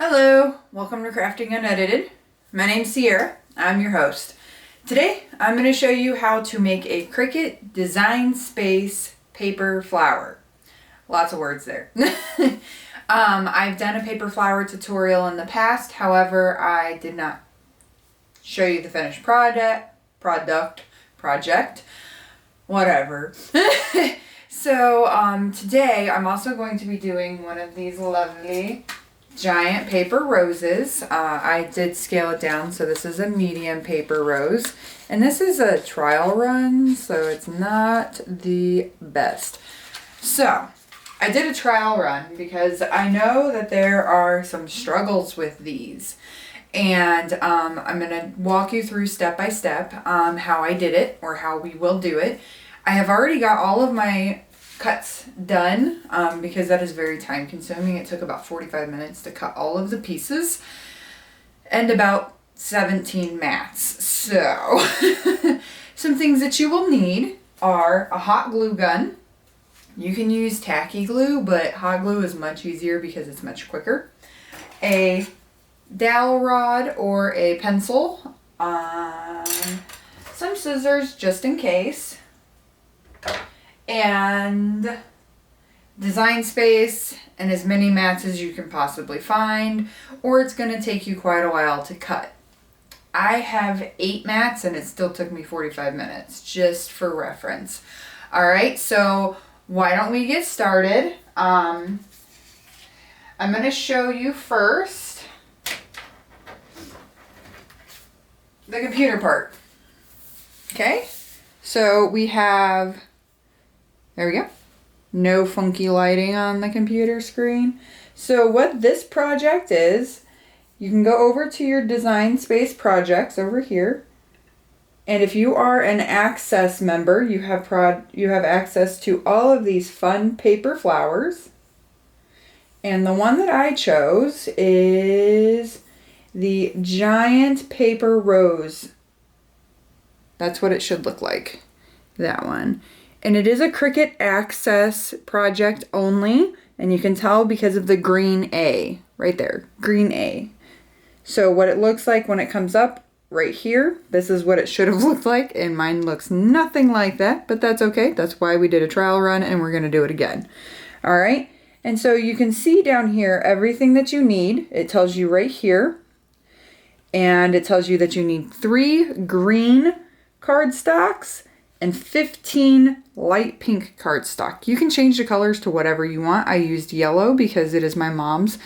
Hello, welcome to Crafting Unedited. My name's Sierra, I'm your host. Today I'm going to show you how to make a Cricut Design Space paper flower. Lots of words there. I've done a paper flower tutorial in the past, however I did not show you the finished project, whatever. So today I'm also going to be doing one of these lovely giant paper roses. I did scale it down, so this is a medium paper rose, and this is a trial run, so it's not the best. So I did a trial run because I know that there are some struggles with these, and I'm going to walk you through step by step how I did it, or how we will do it. I have already got all of my cuts done because that is very time consuming. It took about 45 minutes to cut all of the pieces and about 17 mats. So some things that you will need are a hot glue gun. You can use tacky glue, but hot glue is much easier because it's much quicker. A dowel rod or a pencil, some scissors just in case, and design space and as many mats as you can possibly find, or it's going to take you quite a while to cut. I have 8 mats and it still took me 45 minutes, just for reference. Alright, so why don't we get started? I'm going to show you first the computer part. Okay, so we have, there we go, no funky lighting on the computer screen. So what this project is, you can go over to your Design Space projects over here, and if you are an Access member, you have access to all of these fun paper flowers. And the one that I chose is the giant paper rose. That's what it should look like, that one. And it is a Cricut Access project only, and you can tell because of the green A, right there, green A. So what it looks like when it comes up right here, this is what it should have looked like, and mine looks nothing like that, but that's okay. That's why we did a trial run, and we're going to do it again. All right, and so you can see down here everything that you need. It tells you right here, and it tells you that you need 3 green cardstocks and 15 light pink cardstock. You can change the colors to whatever you want. I used yellow because it is my mom's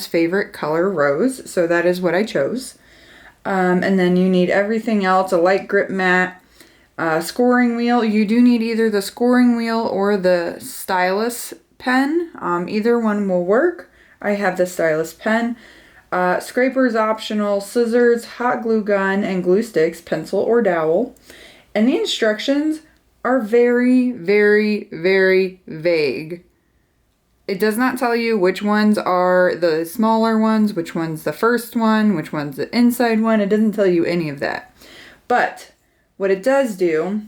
favorite color rose, so that is what I chose. And then you need everything else, a light grip mat, scoring wheel. You do need either the scoring wheel or the stylus pen. Either one will work. I have the stylus pen. Scraper is optional, scissors, hot glue gun, and glue sticks, pencil or dowel. And the instructions are very, very, very vague. It does not tell you which ones are the smaller ones, which one's the first one, which one's the inside one. It doesn't tell you any of that. But what it does do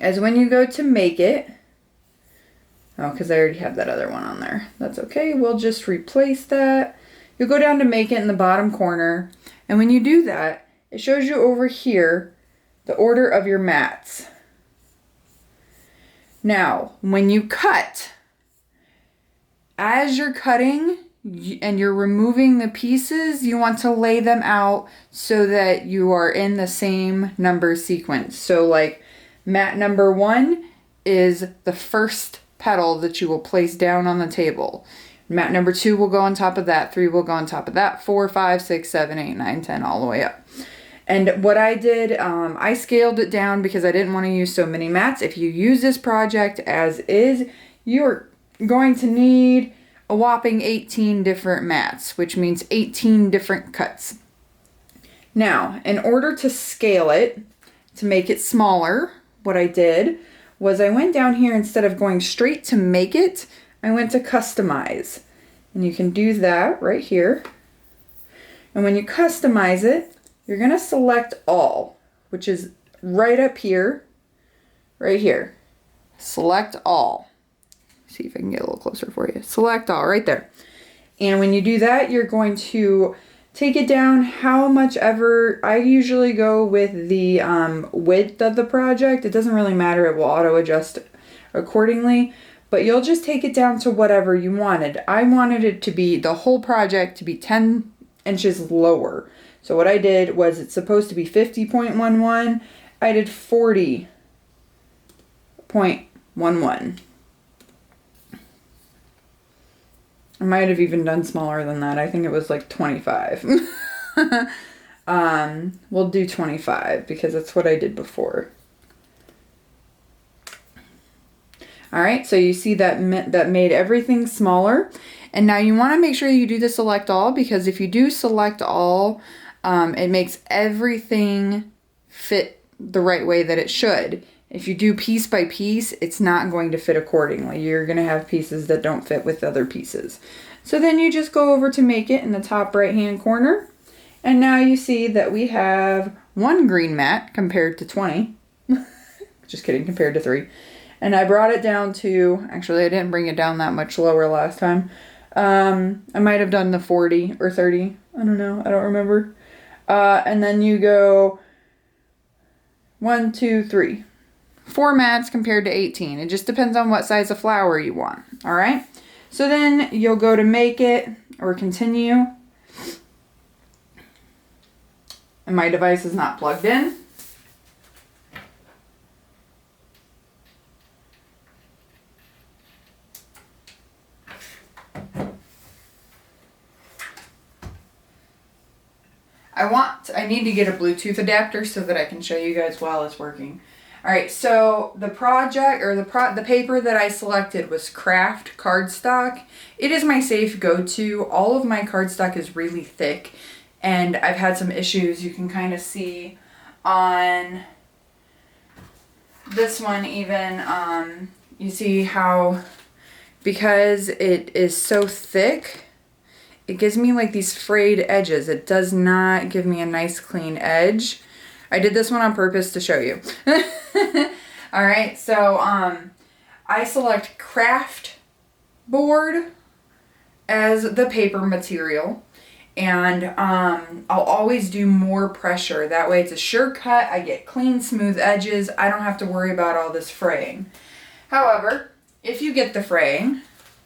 is when you go to make it, oh, because I already have that other one on there. That's okay. We'll just replace that. You'll go down to make it in the bottom corner. And when you do that, it shows you over here the order of your mats. Now, when you cut, as you're cutting and you're removing the pieces, you want to lay them out so that you are in the same number sequence. So like mat number 1 is the first petal that you will place down on the table. Mat number 2 will go on top of that, 3 will go on top of that, 4, 5, 6, 7, 8, 9, 10, all the way up. And what I did, I scaled it down because I didn't want to use so many mats. If you use this project as is, you're going to need a whopping 18 different mats, which means 18 different cuts. Now, in order to scale it, to make it smaller, what I did was I went down here, instead of going straight to make it, I went to customize. And you can do that right here. And when you customize it, you're going to select all, which is right up here, right here. Select all. See if I can get a little closer for you. Select all right there. And when you do that, you're going to take it down how much ever. I usually go with the width of the project. It doesn't really matter. It will auto adjust accordingly. But you'll just take it down to whatever you wanted. I wanted it to be, the whole project to be 10 inches lower. So what I did was, it's supposed to be 50.11. I did 40.11. I might have even done smaller than that. I think it was like 25. We'll do 25 because that's what I did before. All right, so you see that made everything smaller. And now you want to make sure you do the select all, because if you do select all, it makes everything fit the right way that it should. If you do piece by piece, it's not going to fit accordingly. You're going to have pieces that don't fit with other pieces. So then you just go over to make it in the top right hand corner. And now you see that we have 1 green mat compared to 20. Just kidding, compared to 3. And I brought it down to, actually I didn't bring it down that much lower last time. I might have done the 40 or 30. I don't know, I don't remember. And then you go 1, 2, 3. 4 mats compared to 18. It just depends on what size of flower you want. All right. So then you'll go to make it or continue. And my device is not plugged in. I need to get a Bluetooth adapter so that I can show you guys while it's working. All right, so the project, or the paper that I selected was Craft Cardstock. It is my safe go-to. All of my cardstock is really thick, and I've had some issues. You can kind of see on this one even, you see how, because it is so thick, it gives me like these frayed edges. It does not give me a nice clean edge. I did this one on purpose to show you. All right, so I select craft board as the paper material, and I'll always do more pressure. That way it's a sure cut. I get clean, smooth edges. I don't have to worry about all this fraying. However, if you get the fraying,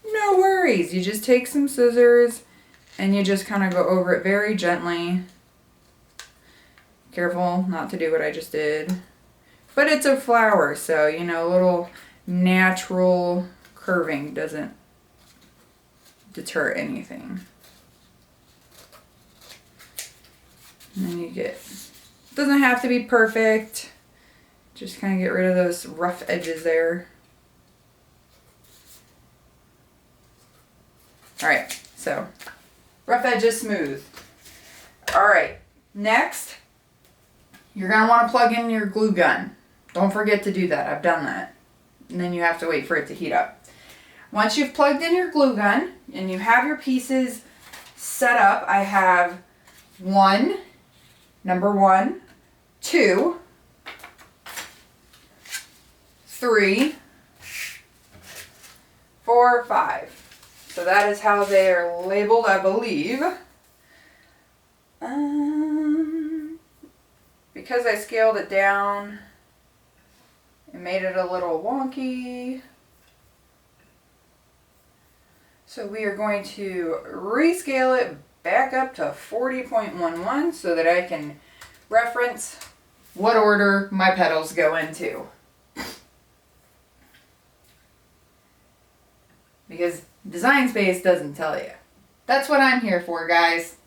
no worries. You just take some scissors and you just kind of go over it very gently. Careful not to do what I just did. But it's a flower, so, you know, a little natural curving doesn't deter anything. And then you get, doesn't have to be perfect. Just kind of get rid of those rough edges there. All right, so rough edges smooth. All right, next, you're gonna want to plug in your glue gun. Don't forget to do that. I've done that. And then you have to wait for it to heat up. Once you've plugged in your glue gun and you have your pieces set up, I have number 1, 2, 3, 4, 5. So that is how they are labeled, I believe. Because I scaled it down, it made it a little wonky. So we are going to rescale it back up to 40.11 so that I can reference what order my petals go into. Because Design Space doesn't tell you. That's what I'm here for, guys.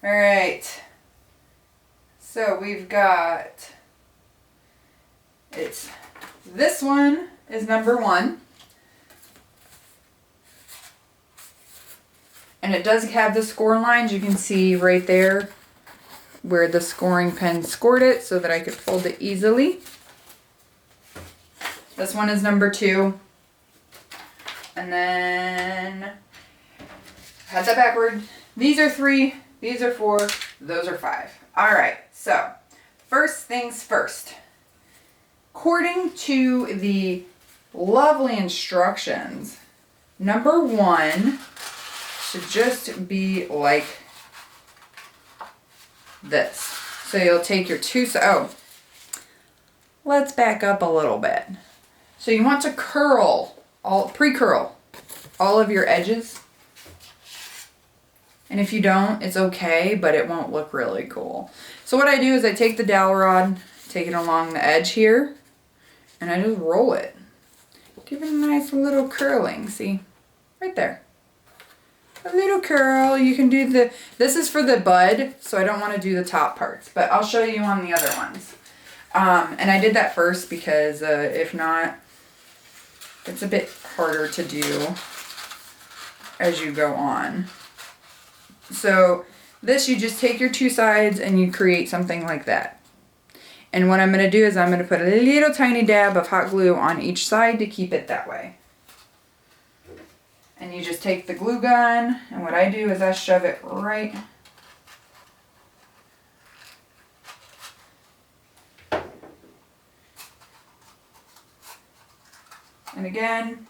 Alright. So we've got, this one is number 1. And it does have the score lines. You can see right there where the scoring pen scored it so that I could fold it easily. This one is number 2. And then, had that backward. These are 3, these are 4, those are 5. All right, so first things first. According to the lovely instructions number one should just be like this. So you'll take your let's back up a little bit. So you want to pre-curl all of your edges. And if you don't, it's okay, but it won't look really cool. So what I do is I take the dowel rod, take it along the edge here, and I just roll it. Give it a nice little curling, see? Right there. A little curl. You can do this is for the bud, so I don't want to do the top parts, but I'll show you on the other ones. And I did that first because if not, it's a bit harder to do as you go on. So this, you just take your two sides and you create something like that. And what I'm going to do is I'm going to put a little tiny dab of hot glue on each side to keep it that way. And you just take the glue gun, and what I do is I shove it right and again,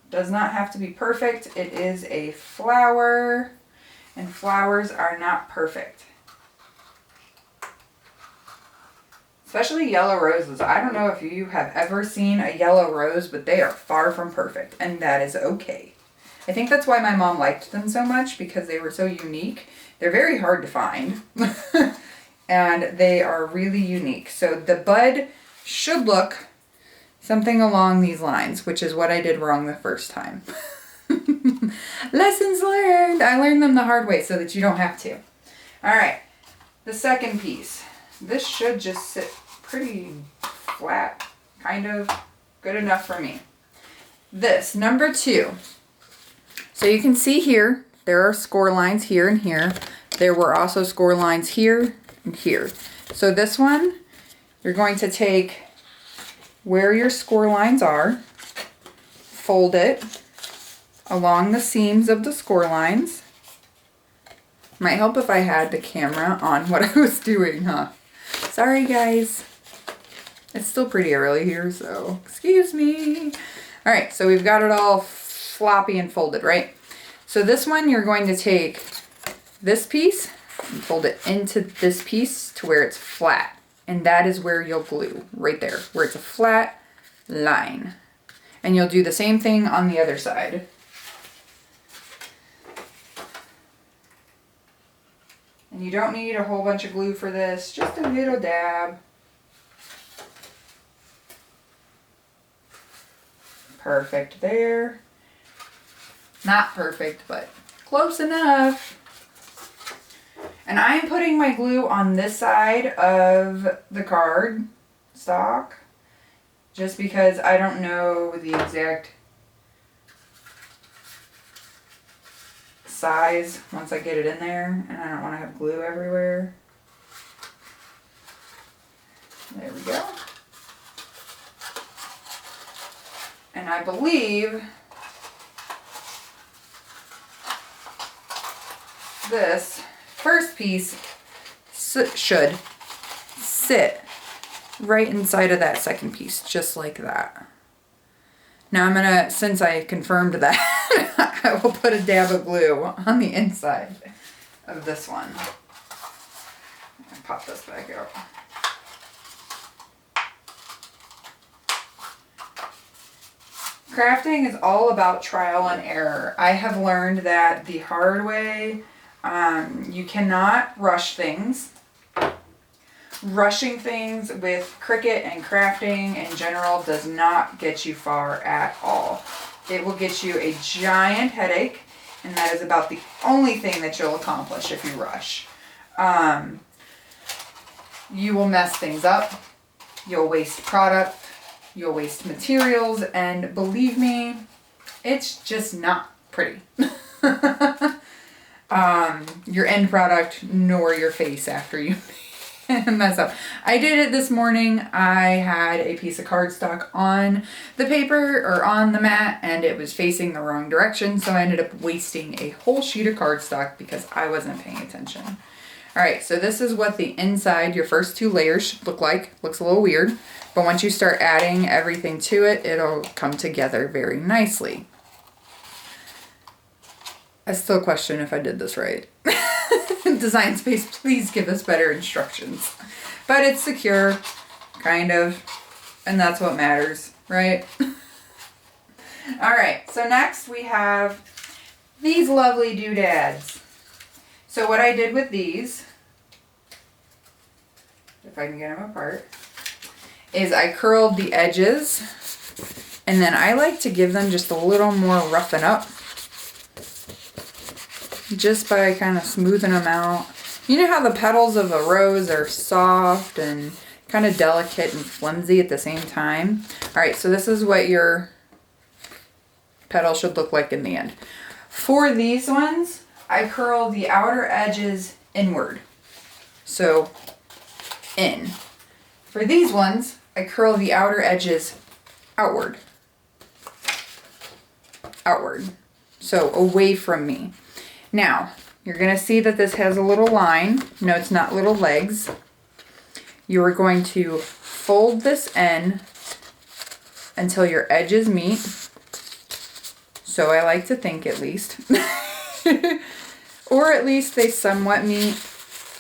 does not have to be perfect. It is a flower, and flowers are not perfect. Especially yellow roses. I don't know if you have ever seen a yellow rose, but they are far from perfect, and that is okay. I think that's why my mom liked them so much, because they were so unique. They're very hard to find, and they are really unique. So the bud should look something along these lines, which is what I did wrong the first time. Lessons learned. I learned them the hard way so that you don't have to. All right, the second piece. This should just sit pretty flat, kind of good enough for me. This, number two. So you can see here, there are score lines here and here. There were also score lines here and here. So this one, you're going to take where your score lines are, fold it along the seams of the score lines. Might help if I had the camera on what I was doing, huh? Sorry guys. It's still pretty early here, so excuse me. All right, so we've got it all floppy and folded, right? So this one, you're going to take this piece and fold it into this piece to where it's flat. And that is where you'll glue, right there, where it's a flat line. And you'll do the same thing on the other side. And you don't need a whole bunch of glue for this, just a little dab. Perfect there. Not perfect, but close enough. And I am putting my glue on this side of the cardstock just because I don't know the exact size once I get it in there, and I don't want to have glue everywhere. There we go. And I believe this first piece should sit right inside of that second piece, just like that. Now I'm gonna, since I confirmed that, I will put a dab of glue on the inside of this one. I'll pop this back out. Crafting is all about trial and error. I have learned that the hard way. You cannot rush things. Rushing things with Cricut and crafting in general does not get you far at all. It will get you a giant headache, and that is about the only thing that you'll accomplish if you rush. You will mess things up. You'll waste product. You'll waste materials, and believe me, it's just not pretty. Your end product nor your face after you mess up. I did it this morning. I had a piece of cardstock on the paper or on the mat, and it was facing the wrong direction, so I ended up wasting a whole sheet of cardstock because I wasn't paying attention. Alright, so this is what the inside, your first two layers should look like. Looks a little weird, but once you start adding everything to it, it'll come together very nicely. I still question if I did this right. Design Space, please give us better instructions. But it's secure, kind of, and that's what matters, right? All right, so next we have these lovely doodads. So what I did with these, if I can get them apart, is I curled the edges, and then I like to give them just a little more roughen up, just by kind of smoothing them out. You know how the petals of a rose are soft and kind of delicate and flimsy at the same time? All right, so this is what your petal should look like in the end. For these ones, I curl the outer edges inward. So, in. For these ones, I curl the outer edges outward. Outward. So, away from me. Now, you're going to see that this has a little line. No, it's not little legs. You are going to fold this in until your edges meet. So I like to think, at least. Or at least they somewhat meet.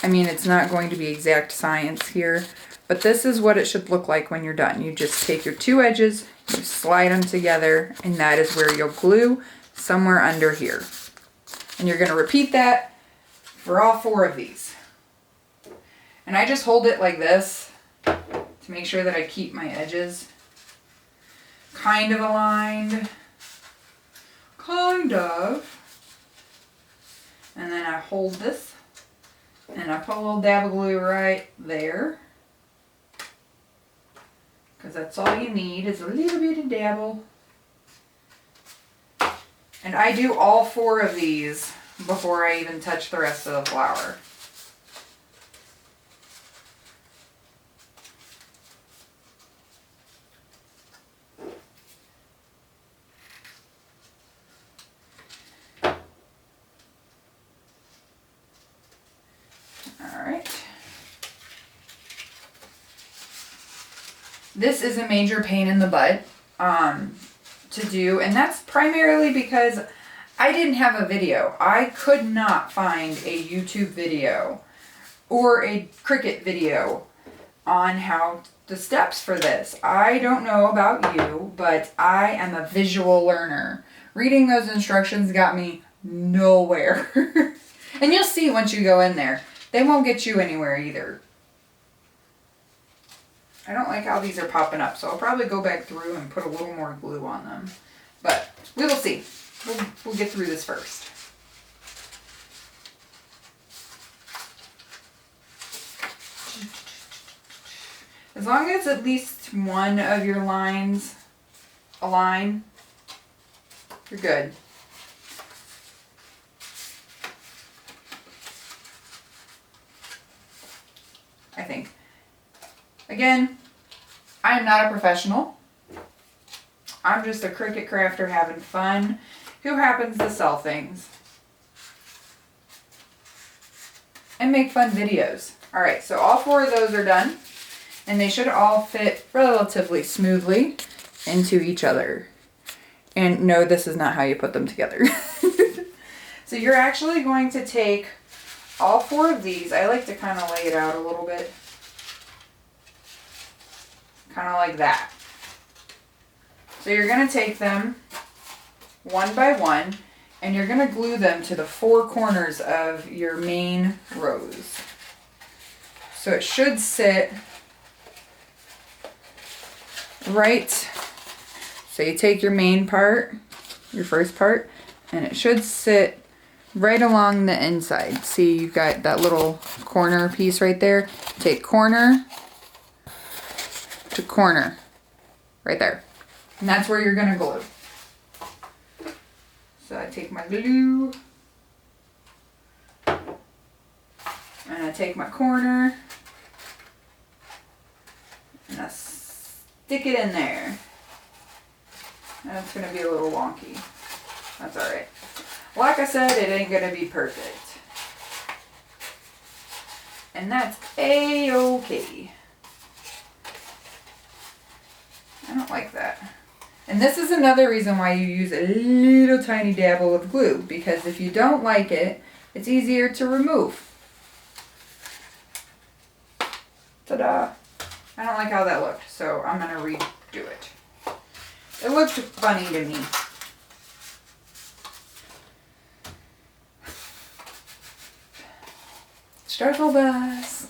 I mean, it's not going to be exact science here, but this is what it should look like when you're done. You just take your two edges, you slide them together, and that is where you'll glue somewhere under here. And you're going to repeat that for all four of these. And I just hold it like this to make sure that I keep my edges kind of aligned. Kind of. And then I hold this and I put a little dab of glue right there. Because that's all you need is a little bit of dabble. And I do all four of these before I even touch the rest of the flower. This is a major pain in the butt to do, and that's primarily because I didn't have a video. I could not find a YouTube video or a Cricut video on how the steps for this. I don't know about you, but I am a visual learner. Reading those instructions got me nowhere. And you'll see once you go in there, they won't get you anywhere either. I don't like how these are popping up, so I'll probably go back through and put a little more glue on them. But we will see. We'll get through this first. As long as at least one of your lines align, you're good. I think. Again, I'm not a professional. I'm just a Cricut crafter having fun who happens to sell things and make fun videos. All right, so all four of those are done, and they should all fit relatively smoothly into each other. And no, this is not how you put them together. So you're actually going to take all four of these. I like to kind of lay it out a little bit. Kind of like that. So you're going to take them one by one, and you're going to glue them to the four corners of your main rose. So it should sit right. So you take your main part, your first part, and it should sit right along the inside. See, you've got that little corner piece right there. Take corner to corner, right there. And that's where you're going to glue. So I take my glue, and I take my corner, and I stick it in there. And it's going to be a little wonky. That's alright. Like I said, it ain't going to be perfect. And that's A-okay. I don't like that. And this is another reason why you use a little tiny dabble of glue, because if you don't like it, it's easier to remove. Ta-da! I don't like how that looked, so I'm going to redo it. It looked funny to me. Struggle bus.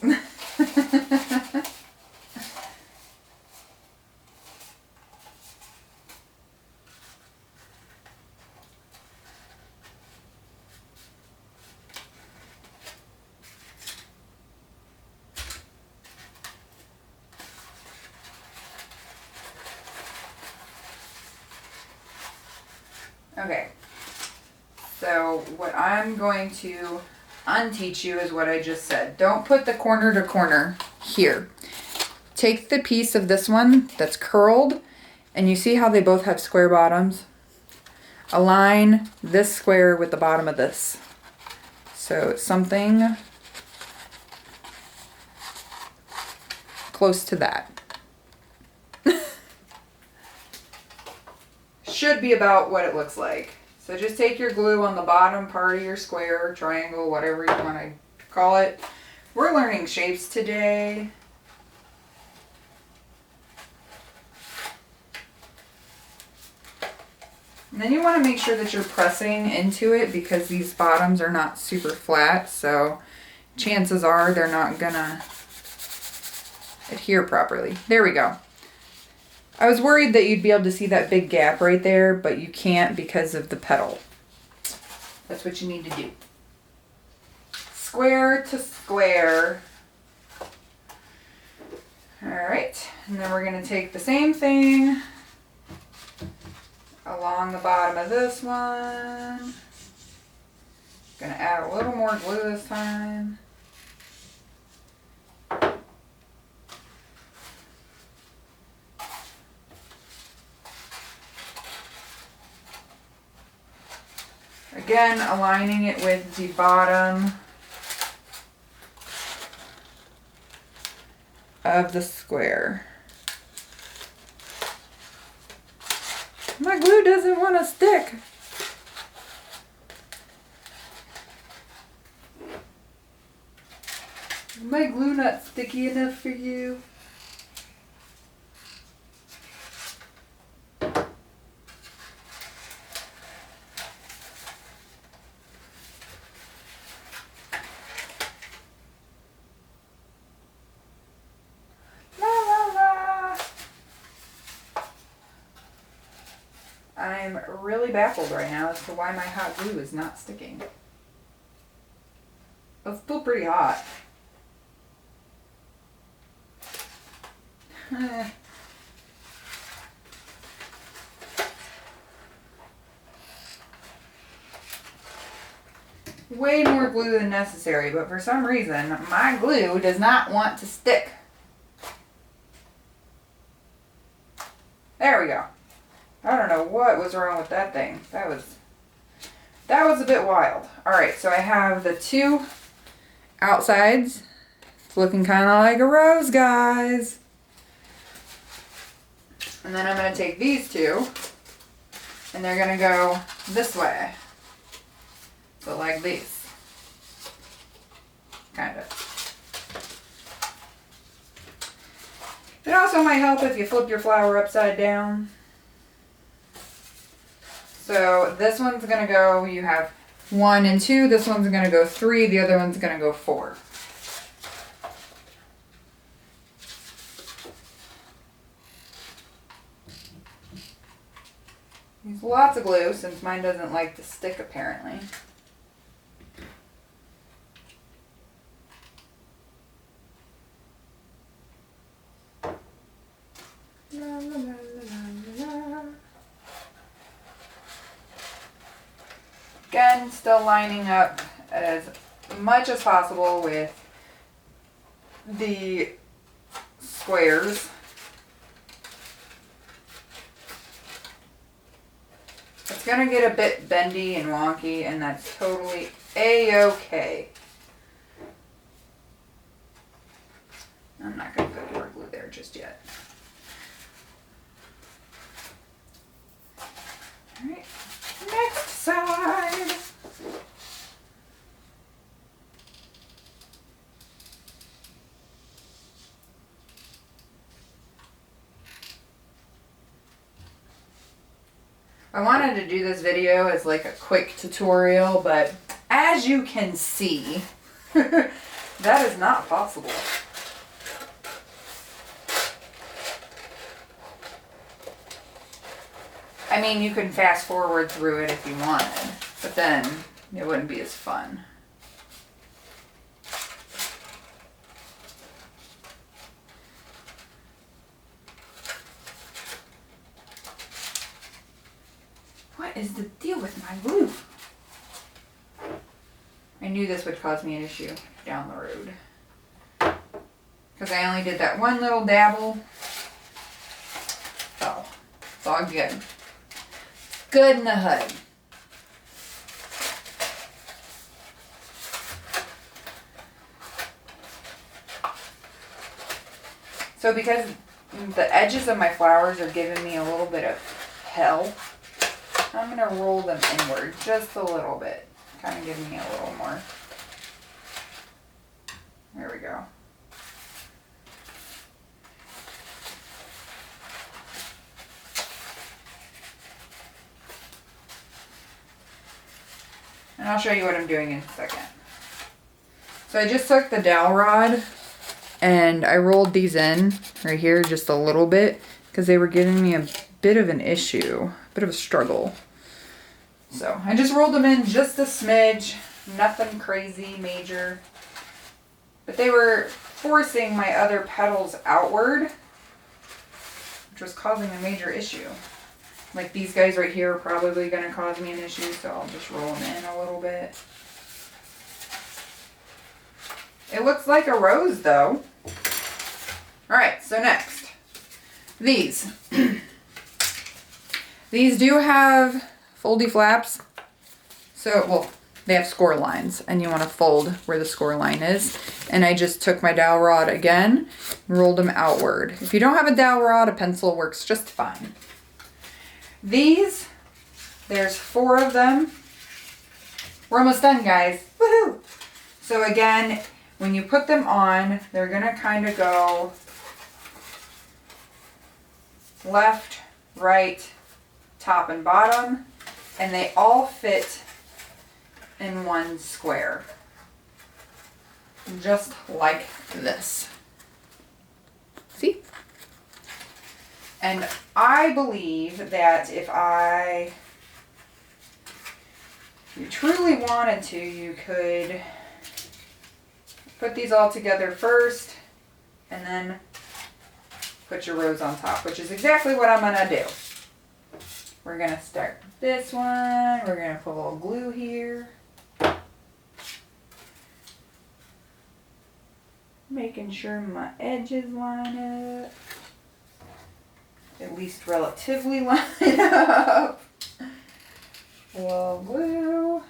Okay, so what I'm going to unteach you is what I just said. Don't put the corner to corner here. Take the piece of this one that's curled, and you see how they both have square bottoms? Align this square with the bottom of this. So it's something close to that. Should be about what it looks like. So just take your glue on the bottom part of your square, triangle, whatever you want to call it. We're learning shapes today. And then you want to make sure that you're pressing into it because these bottoms are not super flat, so chances are they're not gonna adhere properly. There we go. I was worried that you'd be able to see that big gap right there, but you can't because of the petal. That's what you need to do. Square to square. All right, and then we're gonna take the same thing along the bottom of this one. Gonna add a little more glue this time. Again, aligning it with the bottom of the square. My glue doesn't want to stick. Is my glue not sticky enough for you? I'm really baffled right now as to why my hot glue is not sticking. It's still pretty hot. Way more glue than necessary, but for some reason, my glue does not want to stick. There we go. I don't know what was wrong with that thing. That was a bit wild. All right, so I have the two outsides. It's looking kind of like a rose, guys. And then I'm going to take these two, and they're going to go this way. So like these. Kind of. It also might help if you flip your flower upside down. So this one's going to go, you have 1 and 2. This one's going to go 3. The other one's going to go 4. Use lots of glue since mine doesn't like to stick apparently. La, la, la, la, la. Again, still lining up as much as possible with the squares. It's going to get a bit bendy and wonky, and that's totally a-okay. I'm not going to put more glue there just yet. I wanted to do this video as like a quick tutorial, but as you can see, that is not possible. I mean, you can fast forward through it if you wanted, but then it wouldn't be as fun. What is the deal with my glue? I knew this would cause me an issue down the road. Because I only did that one little dabble. Oh, it's all good. Good in the hood. So because the edges of my flowers are giving me a little bit of hell, I'm going to roll them inward just a little bit. Kind of give me a little more. There we go. And I'll show you what I'm doing in a second. So I just took the dowel rod and I rolled these in right here just a little bit because they were giving me a bit of an issue, a bit of a struggle. So I just rolled them in just a smidge, nothing crazy major, but they were forcing my other petals outward, which was causing a major issue. Like these guys right here are probably going to cause me an issue, so I'll just roll them in a little bit. It looks like a rose though. Alright, so next. These. These do have foldy flaps. So, well, they have score lines and you want to fold where the score line is. And I just took my dowel rod again, rolled them outward. If you don't have a dowel rod, a pencil works just fine. These, there's 4 of them. We're almost done, guys. Woohoo! So again, when you put them on, they're gonna kind of go left, right, top and bottom, and they all fit in one square. Just like this. See? And I believe that if you truly wanted to, you could put these all together first and then put your rose on top, which is exactly what I'm gonna do. We're gonna start with this one. We're gonna put a little glue here. Making sure my edges line up. At least relatively line up. A little glue.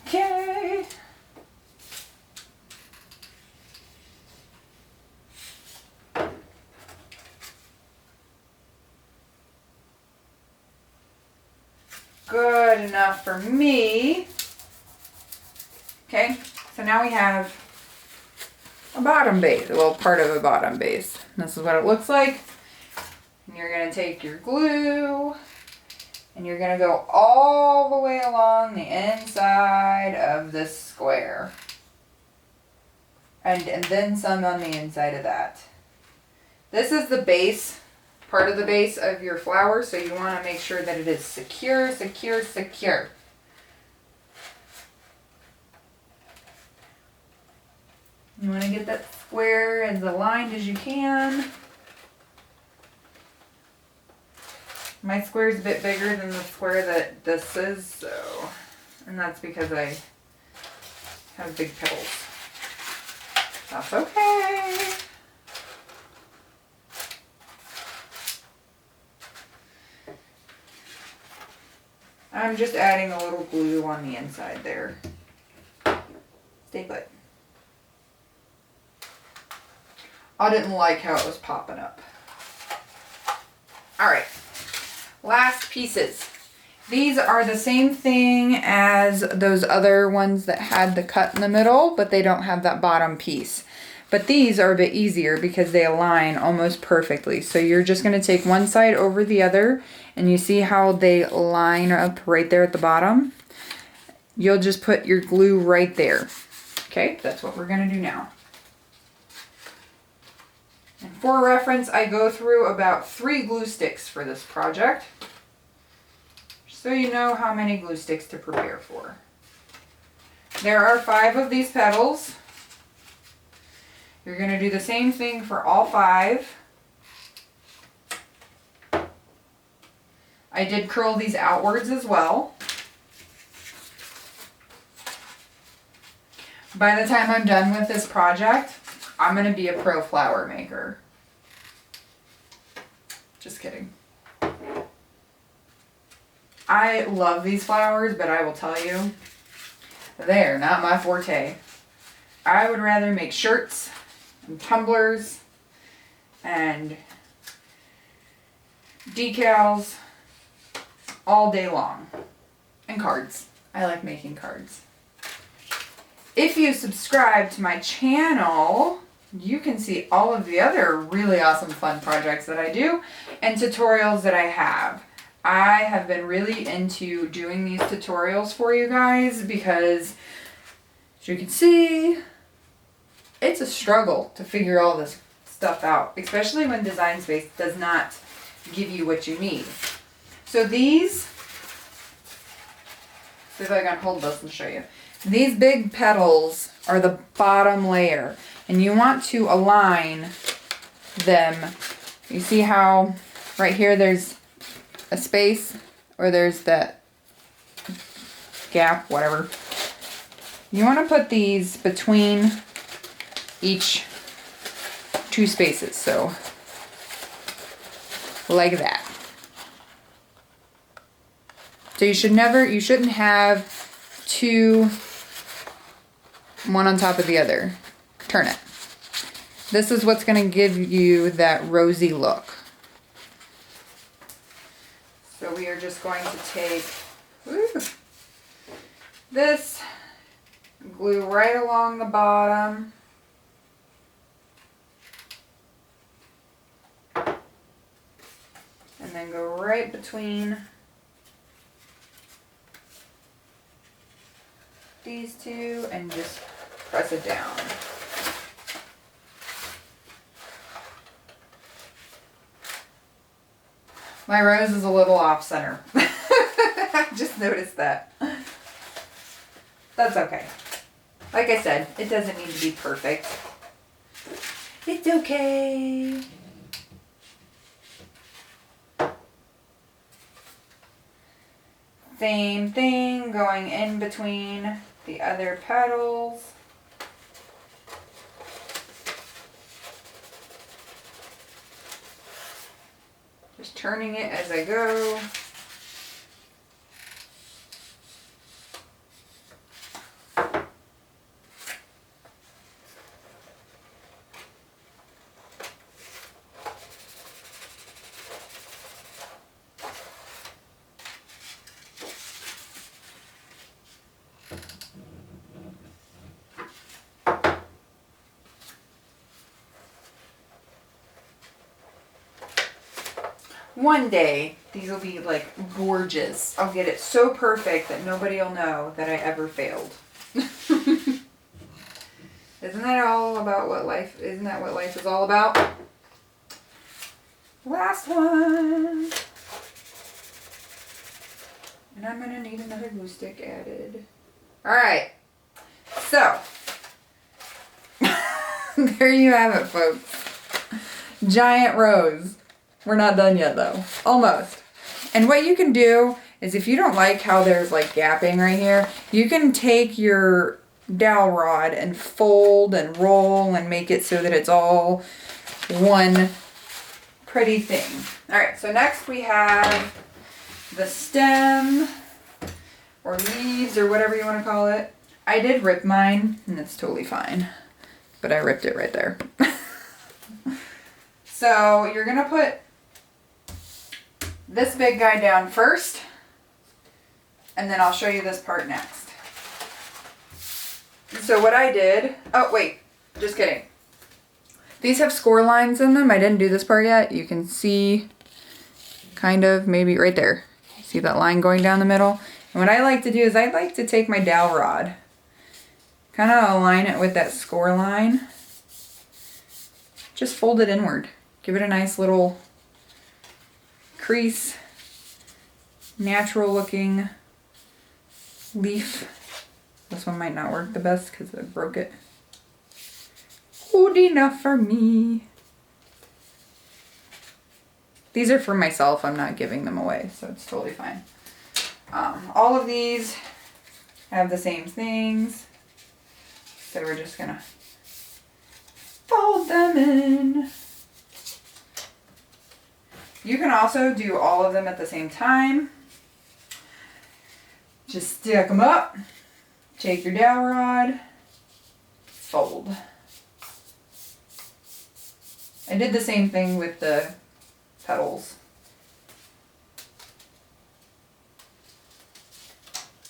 Okay. Good enough for me. Okay, so now we have a bottom base, well, part of a bottom base. This is what it looks like. And you're gonna take your glue and you're gonna go all the way along the inside of this square. And then some on the inside of that. This is the base, part of the base of your flower, so you wanna make sure that it is secure, secure, secure. You want to get that square as aligned as you can. My square is a bit bigger than the square that this is, so, and that's because I have big petals. That's okay. I'm just adding a little glue on the inside there. Stay put. I didn't like how it was popping up. Alright, last pieces. These are the same thing as those other ones that had the cut in the middle, but they don't have that bottom piece. But these are a bit easier because they align almost perfectly. So you're just going to take one side over the other, and you see how they line up right there at the bottom? You'll just put your glue right there. Okay, that's what we're going to do now. And for reference, I go through about 3 glue sticks for this project, so you know how many glue sticks to prepare for. There are 5 of these petals. You're going to do the same thing for all 5. I did curl these outwards as well. By the time I'm done with this project, I'm going to be a pro flower maker. Just kidding. I love these flowers, but I will tell you, they're not my forte. I would rather make shirts and tumblers and decals all day long. And cards. I like making cards. If you subscribe to my channel, you can see all of the other really awesome fun projects that I do and tutorials that I have. I have been really into doing these tutorials for you guys because, as you can see, it's a struggle to figure all this stuff out, especially when Design Space does not give you what you need. So these, see if I can hold this and show you. These big petals are the bottom layer, and you want to align them. You see how right here there's a space, or there's that gap, whatever. You want to put these between each 2 spaces, so like that. So you shouldn't have 2, one on top of the other. Turn it. This is what's going to give you that rosy look. So we are just going to take this, glue right along the bottom. And then go right between these 2 and just press it down. My rose is a little off center. I just noticed that. That's okay. Like I said, it doesn't need to be perfect. It's okay. Same thing going in between the other petals. Just turning it as I go. One day, these will be like gorgeous. I'll get it so perfect that nobody will know that I ever failed. Isn't that all about what life, isn't that what life is all about? Last one. And I'm gonna need another glue stick added. All right, so there you have it, folks. Giant rose. We're not done yet though. Almost. And what you can do is, if you don't like how there's like gapping right here, you can take your dowel rod and fold and roll and make it so that it's all one pretty thing. Alright, so next we have the stem or leaves or whatever you want to call it. I did rip mine and it's totally fine, but I ripped it right there. So you're going to put this big guy down first. and then I'll show you this part next. So what I did, oh wait, just kidding. These have score lines in them. I didn't do this part yet. You can see kind of maybe right there. See that line going down the middle? And what I like to do is I like to take my dowel rod, kind of align it with that score line. Just fold it inward. Give it a nice little crease, natural looking leaf. This one might not work the best because I broke it. Good enough for me. These are for myself. I'm not giving them away, so it's totally fine. All of these have the same things. So we're just gonna fold them in. You can also do all of them at the same time. Just stick them up, take your dowel rod, fold. I did the same thing with the petals.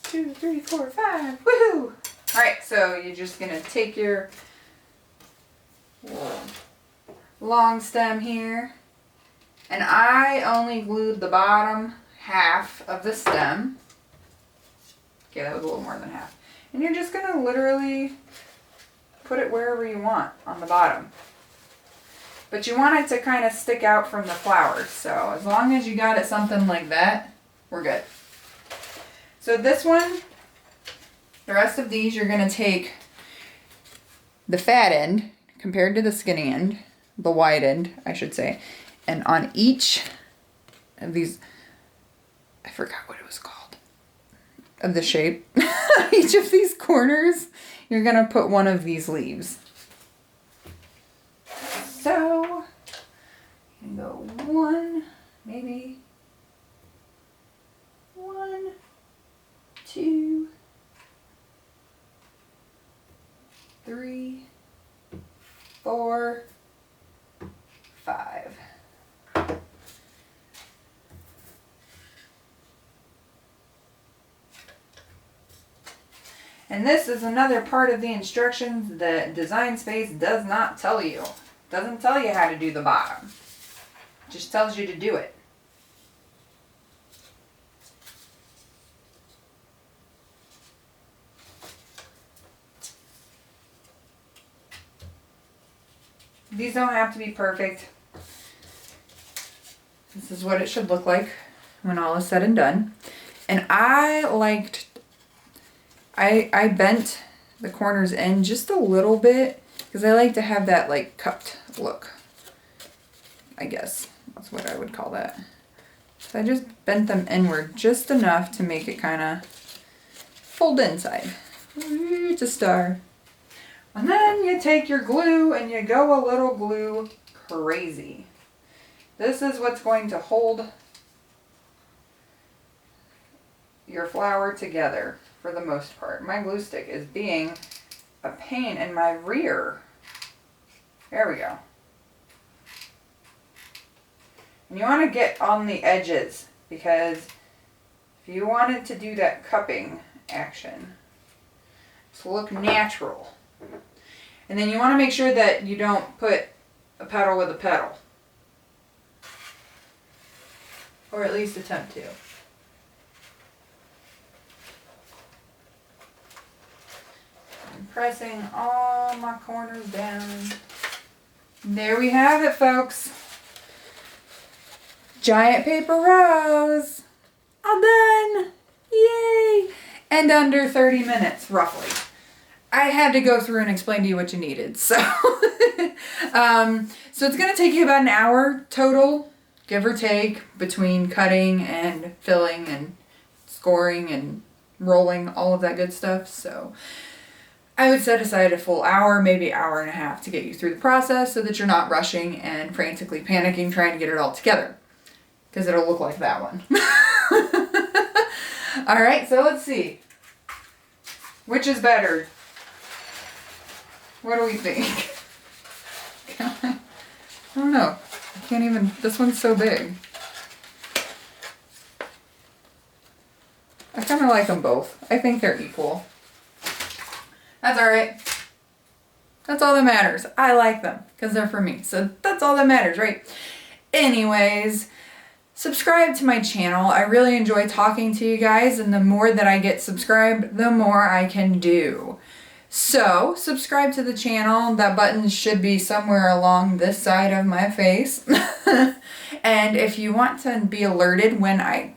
2, 3, 4, 5. Woohoo! Alright, so you're just gonna take your long stem here, and I only glued the bottom half of the stem. Okay, that was a little more than half. And you're just gonna literally put it wherever you want on the bottom. But you want it to kind of stick out from the flowers. So as long as you got it something like that, we're good. So this one, the rest of these, you're gonna take the fat end compared to the skinny end, the wide end, I should say. And on each of these, I forgot what it was called, of the shape, each of these corners, you're gonna put one of these leaves. So, you can go 1, maybe 1, 2, 3, 4, 5. And this is another part of the instructions that Design Space does not tell you. Doesn't tell you how to do the bottom. It just tells you to do it. These don't have to be perfect. This is what it should look like when all is said and done. And I bent the corners in just a little bit because I like to have that like cupped look. I guess that's what I would call that. So I just bent them inward just enough to make it kind of fold inside. It's a star. And then you take your glue and you go a little glue crazy. This is what's going to hold your flower together for the most part. My glue stick is being a pain in my rear. There we go. And you want to get on the edges because if you wanted to do that cupping action to look natural. And then you want to make sure that you don't put a petal with a petal. Or at least attempt to. I'm pressing all my corners down. There we have it, folks. Giant paper rose. All done. Yay. And under 30 minutes, roughly. I had to go through and explain to you what you needed. So, so it's going to take you about an hour total, give or take, between cutting and filling and scoring and rolling, all of that good stuff. So I would set aside a full hour, maybe hour and a half to get you through the process so that you're not rushing and frantically panicking trying to get it all together. Because it'll look like that one. All right, so let's see. Which is better? What do we think? I don't know. I can't even, this one's so big. I kind kind of like them both. I think they're equal. That's all right. That's all that matters. I like them because they're for me. So that's all that matters, right? Anyways, subscribe to my channel. I really enjoy talking to you guys, and the more that I get subscribed, the more I can do. So subscribe to the channel. That button should be somewhere along this side of my face. And if you want to be alerted when I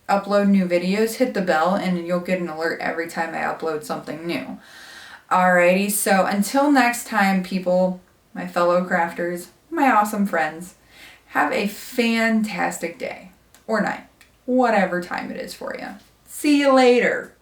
upload new videos, hit the bell and you'll get an alert every time I upload something new. Alrighty, so until next time, people, my fellow crafters, my awesome friends, have a fantastic day or night, whatever time it is for you. See you later.